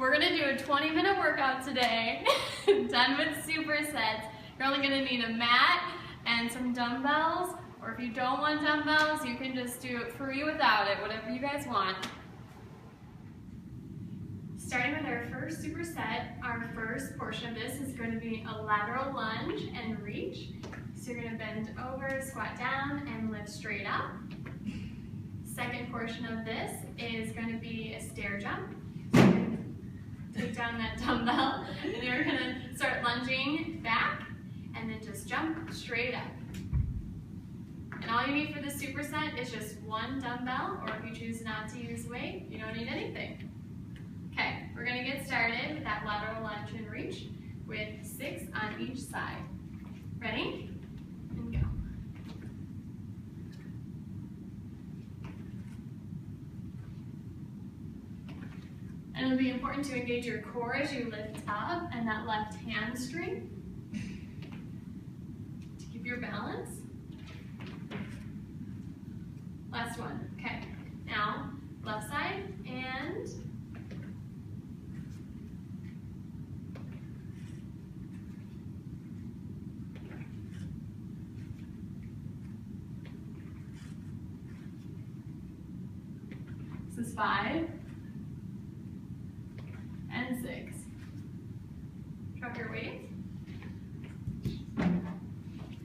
We're gonna do a 20-minute workout today, done with supersets. You're only gonna need a mat and some dumbbells, or if you don't want dumbbells, you can just do it free without it, whatever you guys want. Starting with our first superset, our first portion of this is going to be a lateral lunge and reach. So you're going to bend over, squat down, and lift straight up. Second portion of this is going to be a stair jump. So you're going to take down that dumbbell, and you're going to start lunging back, and then just jump straight up. And all you need for this superset is just one dumbbell, or if you choose not to use weight, you don't need anything. Okay, we're going to get started with that lateral lunge and reach with 6 on each side. Ready? And go. And it'll be important to engage your core as you lift up and that left hamstring to keep your balance. Last one. Okay, now left side and this is 5 and 6. Drop your weight.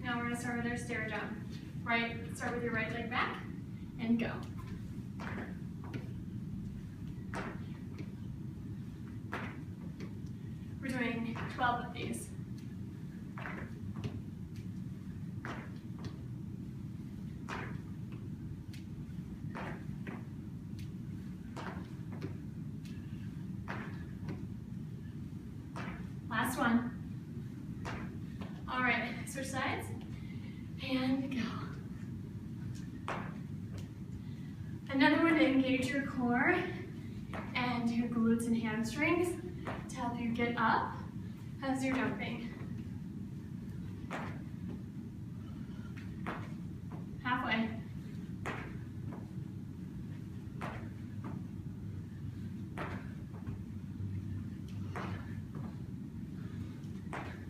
Now we're going to start with our stair jump. Start with your right leg back and go. We're doing 12 of these. Last one. All right, switch sides and go. Another one to engage your core and your glutes and hamstrings to help you get up as you're jumping. Halfway.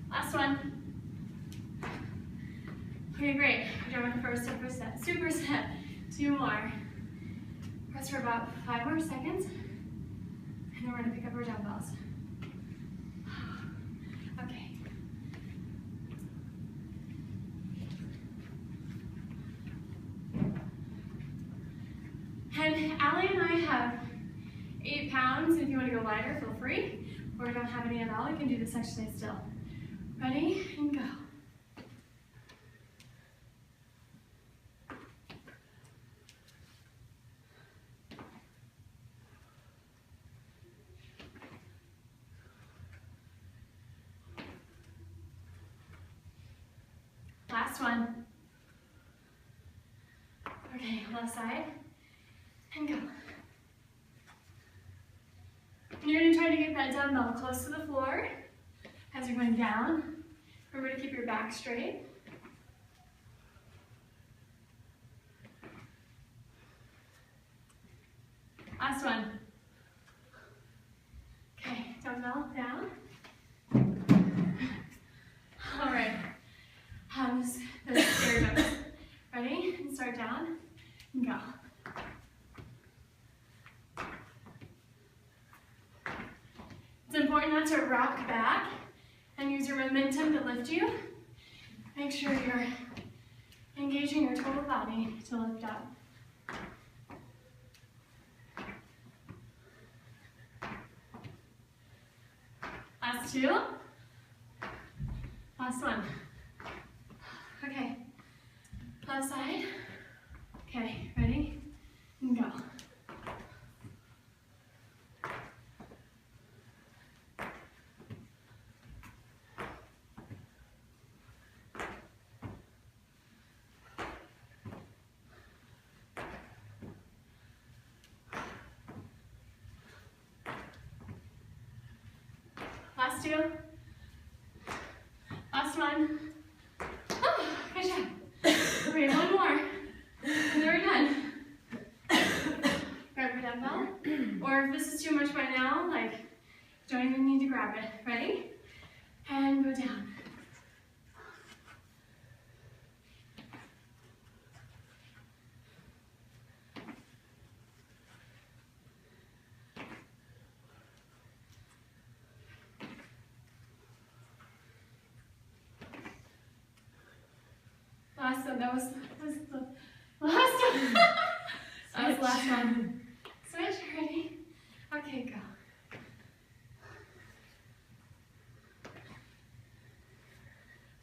Last one. Okay, great. We're done with the first superset. 2 more. Press for about 5 more seconds, and then we're going to pick up our dumbbells. Okay. And Allie and I have 8 pounds. If you want to go lighter, feel free. Or if you don't have any at all, you can do this exercise still. Ready? And go. Last one. Okay, left side. And go. And you're going to try to get that dumbbell close to the floor as you're going down. Remember to keep your back straight. Last one. Okay, dumbbell down. All right. The stair jumps. Ready? And start down and go. It's important not to rock back and use your momentum to lift you. Make sure you're engaging your total body to lift up. Last 2. Last one. Okay. Left side. Okay, ready? And go. Last 2. Last one. Oh, good job. Okay, one more. And then we're done. Grab your dumbbell. Or if this is too much by now, like Don't even need to grab it. Ready? And go down. Last one. That was the last one. That was the last one. Switch. Ready? Okay, go.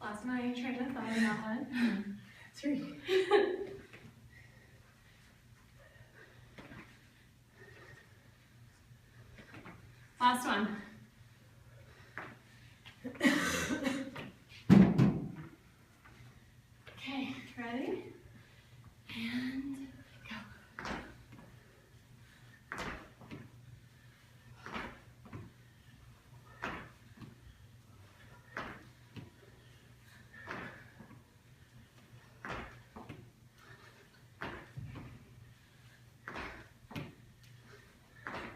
Lost my train of thought in that one. 3. Last one. Okay, ready? And go.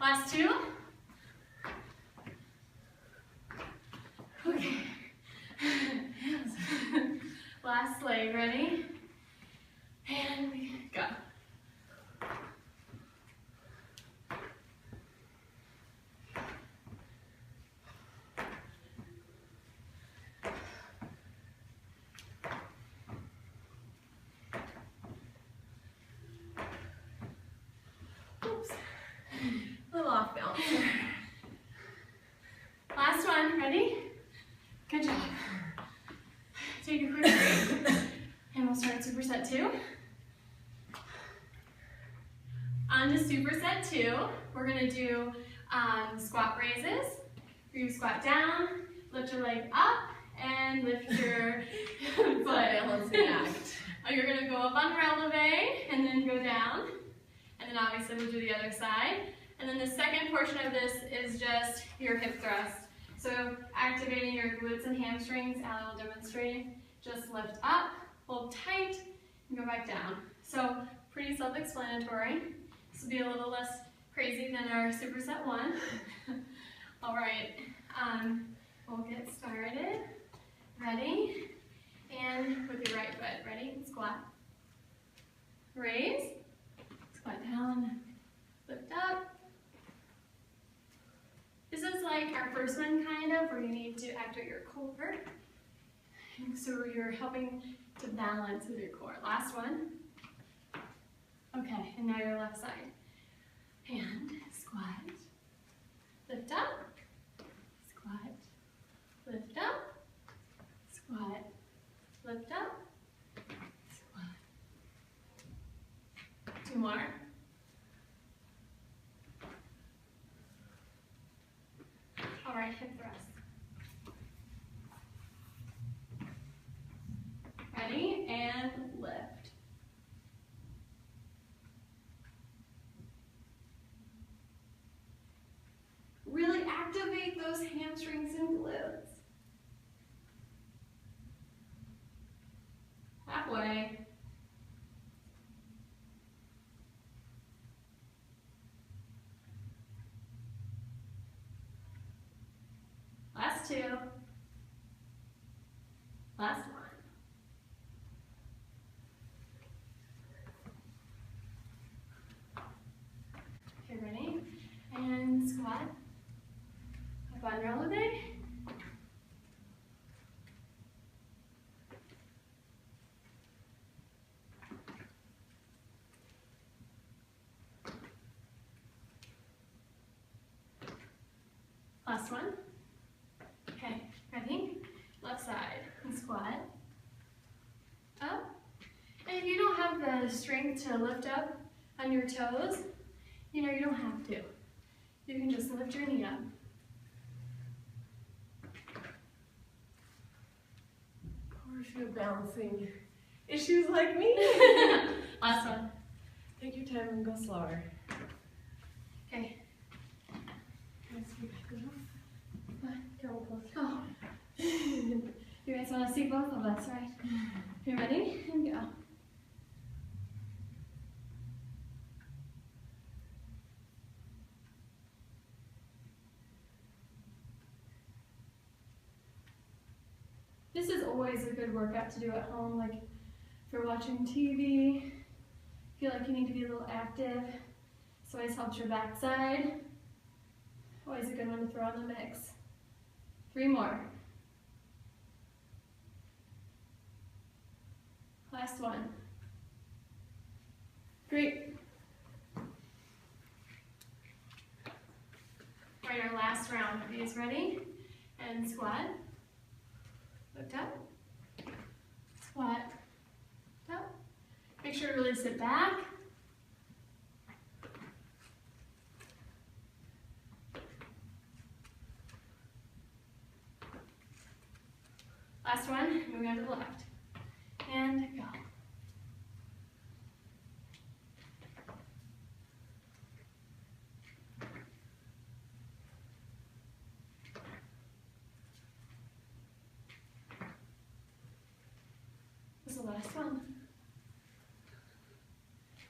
Last 2. Okay. Last leg, ready? And go. Oops. A little off balance. Last one, ready? Good job. Take a quick break, and we'll start superset 2. On to superset 2, we're going to do squat raises. You're going to squat down, lift your leg up, and lift your foot. Balancing act. You're going to go up on releve, and then go down. And then obviously we'll do the other side. And then the second portion of this is just your hip thrust. So activating your glutes and hamstrings, Ali will demonstrate. Just lift up, hold tight, and go back down. So pretty self-explanatory. This will be a little less crazy than our superset 1. All right, we'll get started. Ready? And with your right foot. Ready? Squat. Raise. Squat down. Lift up. This is like our first one, kind of, where you need to activate your core. And so you're helping to balance with your core. Last one. Okay, and now your left side. And squat. Lift up. Squat. Lift up. Squat. Lift up. Squat. 2 more. All right, hip thrust. Ready? And lift. Really activate those hamstrings and glutes. Halfway. Last 2. Last 1. Okay, ready? And squat. Up on releve. Last one. Okay, ready? Left side and squat. Up. And if you don't have the strength to lift up on your toes, you don't have to. You can just lift your knee up. Or if you have balancing issues like me. Last one. Take your time and go slower. Okay. Oh. You guys want to see both of us, right? You ready? And go. This is always a good workout to do at home, like if you're watching TV, feel like you need to be a little active. This always helps your backside. Always a good one to throw in the mix. 3 more. Last one. Great. All right, our last round. Are you guys ready? And squat. Lift up. Squat. Lift up. Make sure to really sit back. Last one, moving on to the left. And go. This is the last one.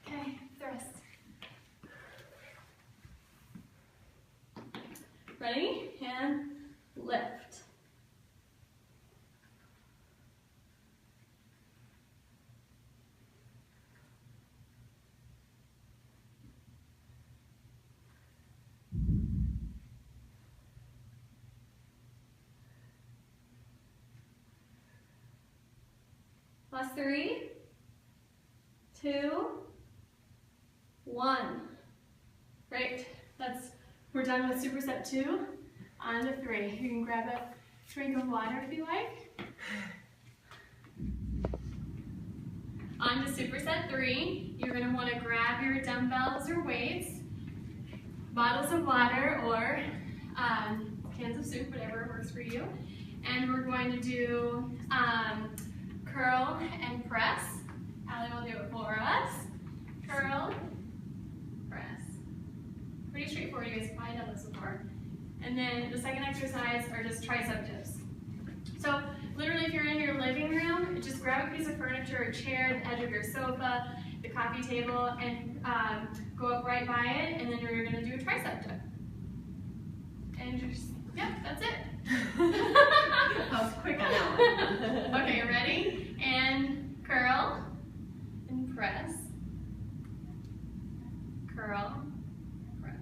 Okay, thrust. Ready? And lift. Last 3, 2, 1. Great. We're done with superset 2. On to 3. You can grab a drink of water if you like. On to superset 3. You're going to want to grab your dumbbells or weights, bottles of water, or cans of soup, whatever works for you. And we're going to do curl and press. Allie will do it for us. Curl, press. Pretty straightforward, you guys have probably done this before. And then the second exercise are just tricep dips. So literally if you're in your living room, just grab a piece of furniture, a chair, the edge of your sofa, the coffee table, and go up right by it, and then you're gonna do a tricep dip. And just, yeah, that's it. That was quick on that one. Okay, you ready? And curl and press. Curl, press.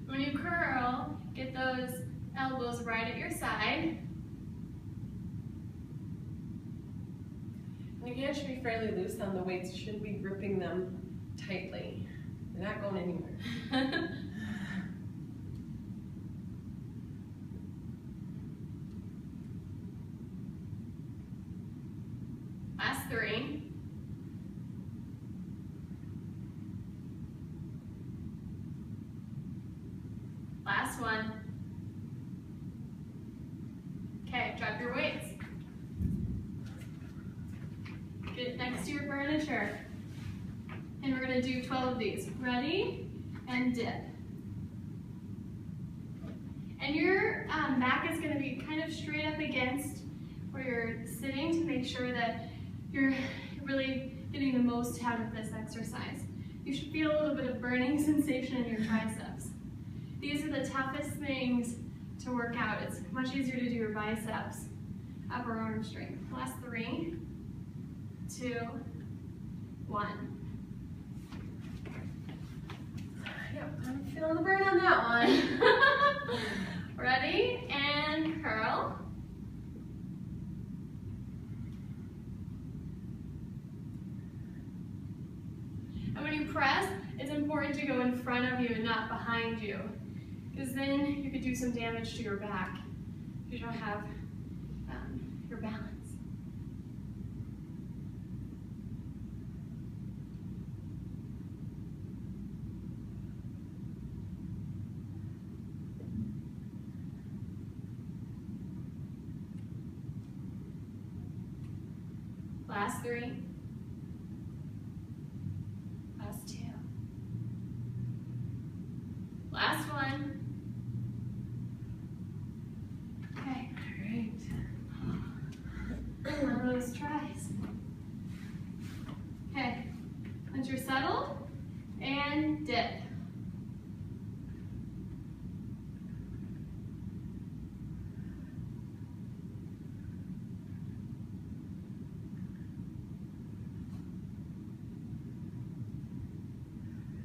When you curl, get those elbows right at your side. And your hands should be fairly loose on the weights. You shouldn't be gripping them tightly. They're not going anywhere. Last 3. Last one. Okay, drop your weights. Get next to your furniture. And we're going to do 12 of these. Ready? And dip. And your back is going to be kind of straight up against where you're sitting to make sure that you're really getting the most out of this exercise. You should feel a little bit of burning sensation in your triceps. These are the toughest things to work out. It's much easier to do your biceps, upper arm strength. Last 3, 2, 1. Yep, I'm feeling the burn on that one. Ready? And curl. And when you press, it's important to go in front of you and not behind you, because then you could do some damage to your back if you don't have your balance. Last 3. Last 2. Last 1. Okay. All right. One of those tries. Okay. Once you're settled, and dip.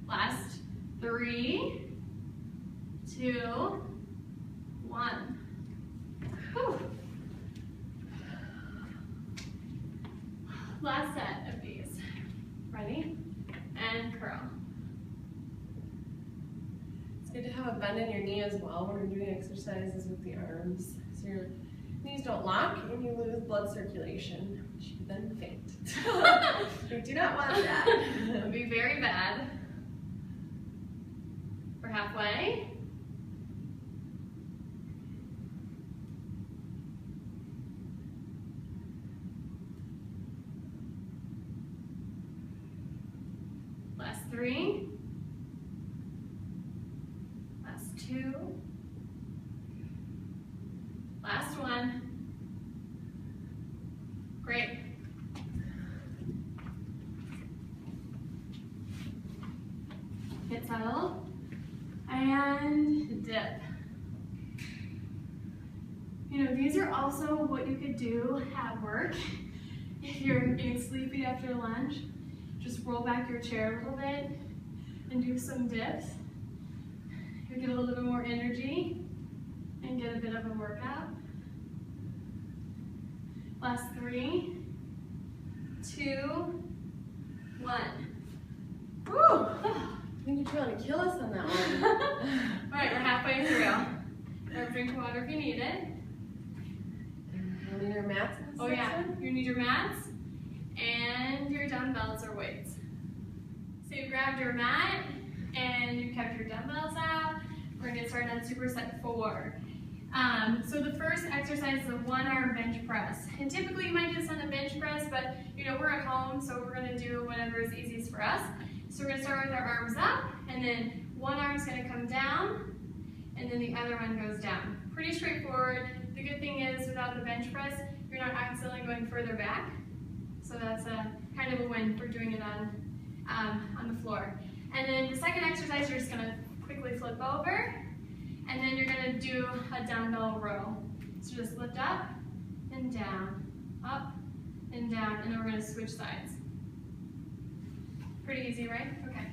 Last 3, 2, 1. Whew. Last set of these. Ready? And curl. It's good to have a bend in your knee as well when you're doing exercises with the arms. So your knees don't lock and you lose blood circulation, which you then faint. We do not want that. It would be very bad. We're halfway. Last 3. Last 2. Last 1. Great. Get settled. And dip. You know, these are also what you could do at work if you're getting sleepy after lunch. Just roll back your chair a little bit and do some dips. You'll get a little bit more energy and get a bit of a workout. Last 3, 2, 1. Woo! I think you're trying to kill us on that one. All right, we're halfway through. Grab a drink of water if you need it. You need your mats in this Oh yeah, section? you need your mats and your dumbbells or weights. So you grabbed your mat and you kept your dumbbells out. We're gonna get started on superset 4. So the first exercise is a 1-arm bench press. And typically you might do this on the bench press, but you know, we're at home, so we're gonna do whatever is easiest for us. So we're gonna start with our arms up, and then one arm's gonna come down, and then the other one goes down. Pretty straightforward. The good thing is, without the bench press, you're not accidentally going further back. So that's a kind of a win for doing it on the floor. And then the second exercise, you're just gonna quickly flip over, and then you're gonna do a dumbbell row. So just lift up and down, and then we're gonna switch sides. Pretty easy, right? Okay.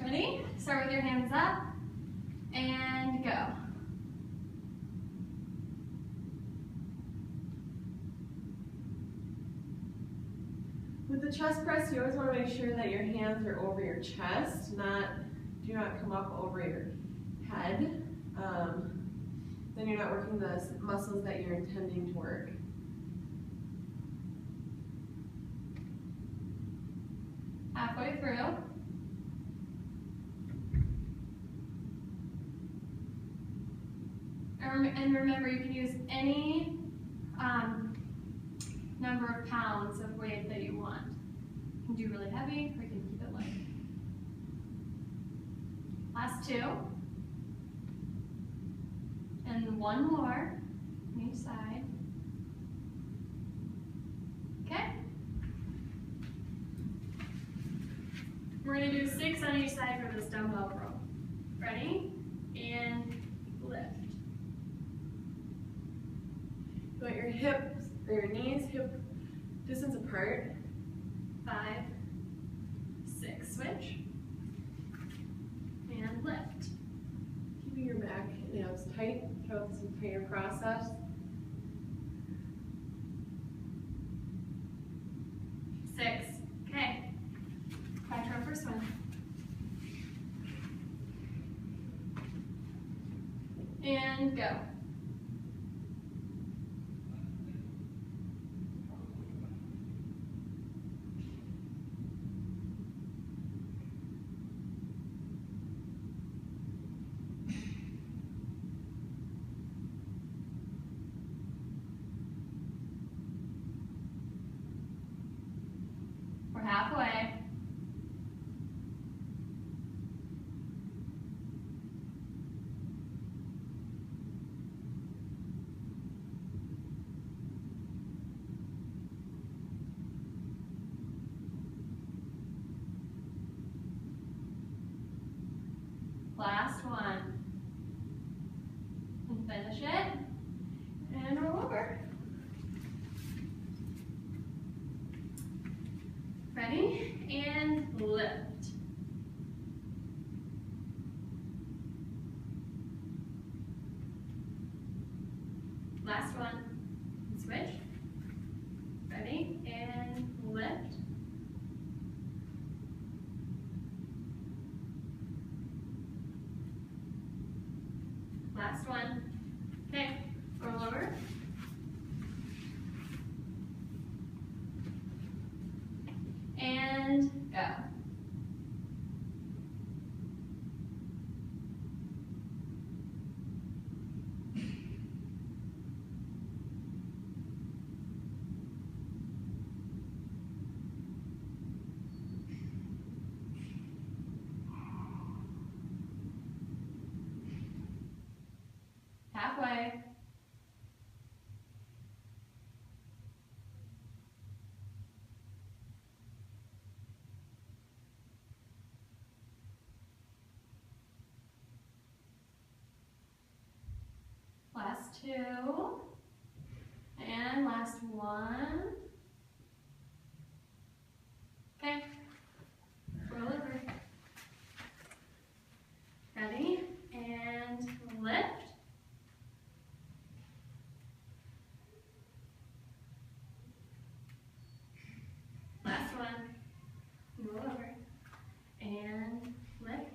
Ready? Start with your hands up, and go. With the chest press, you always want to make sure that your hands are over your chest, do not come up over your head. Then you're not working the muscles that you're intending to work. Halfway through. And remember, you can use any number of pounds of weight that you want. You can do really heavy, or you can keep it light. Last 2. And 1 more on each side. Okay? We're going to do 6 on each side for this dumbbell row. Ready? And lift. You want your hips or your knees hip distance apart. 5, 6, switch, and lift. Keeping your back and abs tight throughout this entire process. 6, okay. Back to our first one. And go. We're halfway. Last one. And finish it. And roll over. Ready? And lift. Last one. Switch. Ready? And lift. Last one. Okay, roll over. And go. Halfway. Last two. And last one. Okay. Roll over. Ready? And lift. Last one. Roll over. And lift.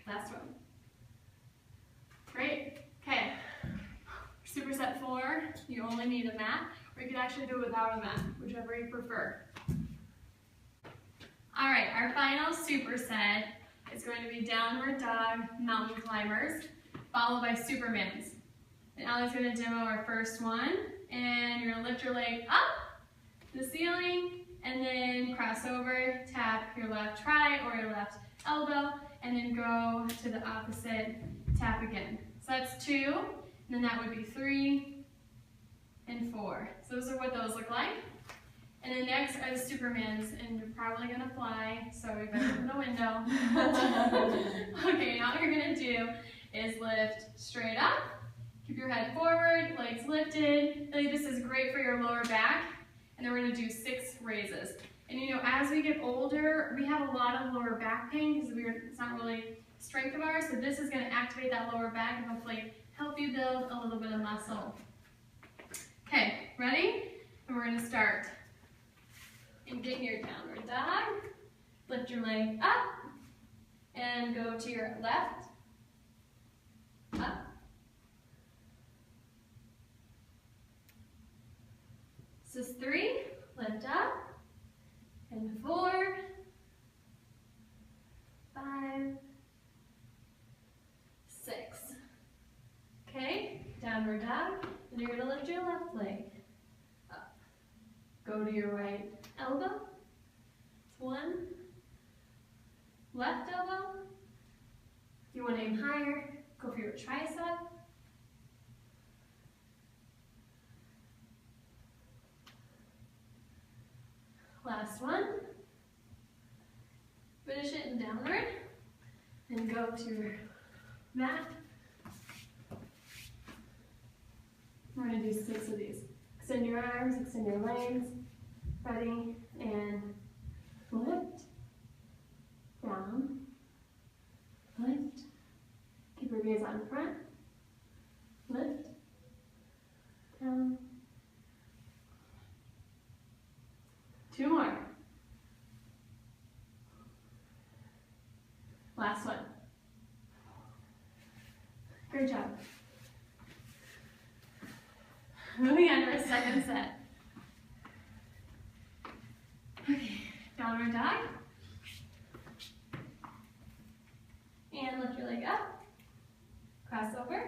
Last one. Great. Okay. Superset 4, you only need a mat, or you can actually do it without a mat, whichever you prefer. All right, our final superset is going to be downward dog mountain climbers, followed by Supermans. And Allie's going to demo our first one, and you're going to lift your leg up to the ceiling, and then cross over, tap your left tri or your left elbow, and then go to the opposite, tap again. So that's 2, and then that would be 3 and 4. So those are what those look like. And then next are the Supermans, and you're probably gonna fly, so we better open the window. Okay, now what you're gonna do is lift straight up, keep your head forward, legs lifted. Really, this is great for your lower back, and then we're gonna do 6 raises. And you know, as we get older, we have a lot of lower back pain because it's not really strength of ours, so this is gonna activate that lower back and hopefully help you build a little bit of muscle. Okay, ready? And we're gonna start. And get your downward dog. Lift your leg up and go to your left. Up. This is 3. Lift up. And 4. 5. 6. Okay, downward dog. And you're gonna lift your left leg up. Go to your right elbow. It's 1. Left elbow. If you want to aim higher, go for your tricep. Last one. Finish it in downward. And go to your mat. We're going to do 6 of these. Extend your arms, extend your legs. Ready, and lift, down, lift, keep your gaze on front, lift, down. 2 more. Last one. Great job. Moving on to our second set. Okay, downward dog. And lift your leg up. Cross over.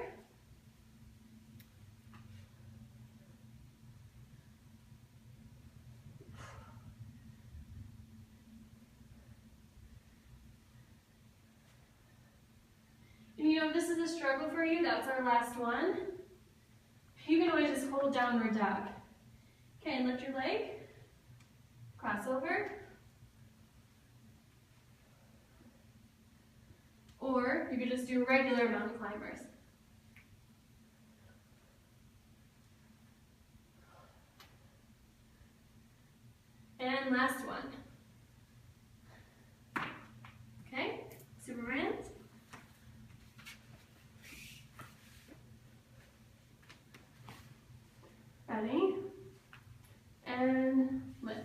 And you know, if this is a struggle for you, that's our last one. You can always just hold downward dog. Okay, and lift your leg. crossover, or you could just do regular mountain climbers. And last one. Okay, Supermans. Ready? And lift.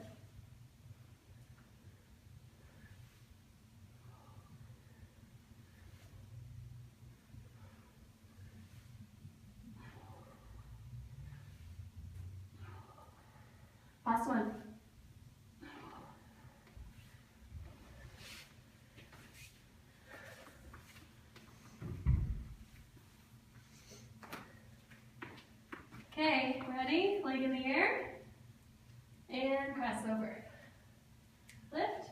Last one. Okay, ready? Leg in the air. And cross over. Lift.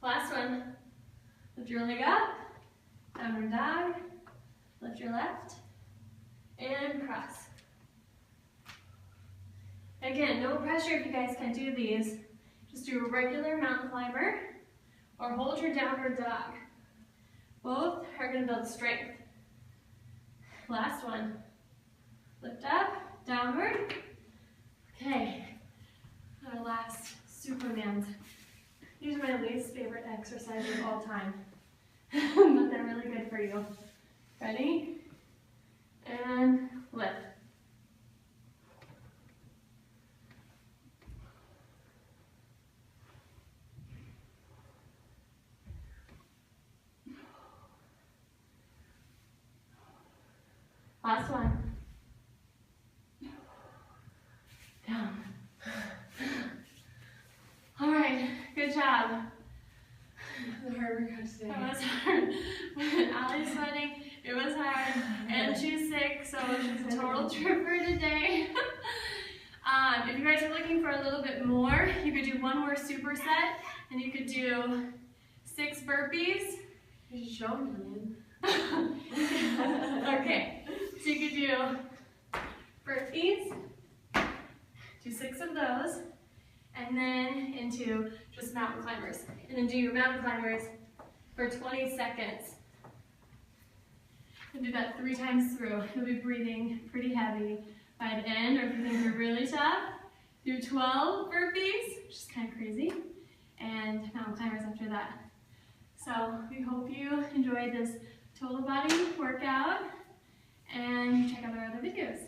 Last one. Lift your leg up. Downward dog. Lift your left. And cross. Again, no pressure if you guys can't do these. Just do a regular mountain climber or hold your downward dog. Both are going to build strength. Last one. Lift up, downward. Okay, our last Supermans. These are my least favorite exercises of all time, but they're really good for you. Ready? And lift. Last one. Down. All right, good job. The hard workout today. That was hard. Allie's sweating, it was hard, and she's sick, so she's a total trooper today. If you guys are looking for a little bit more, you could do one more superset, and you could do 6 burpees. You should show me, Okay, so you could do burpees, do 6 of those, and then into just mountain climbers. And then do your mountain climbers for 20 seconds. And do that 3 times through. You'll be breathing pretty heavy by the end, or if you think you're really tough, do 12 burpees, which is kind of crazy, and mountain climbers after that. So we hope you enjoyed this total body workout, and check out our other videos.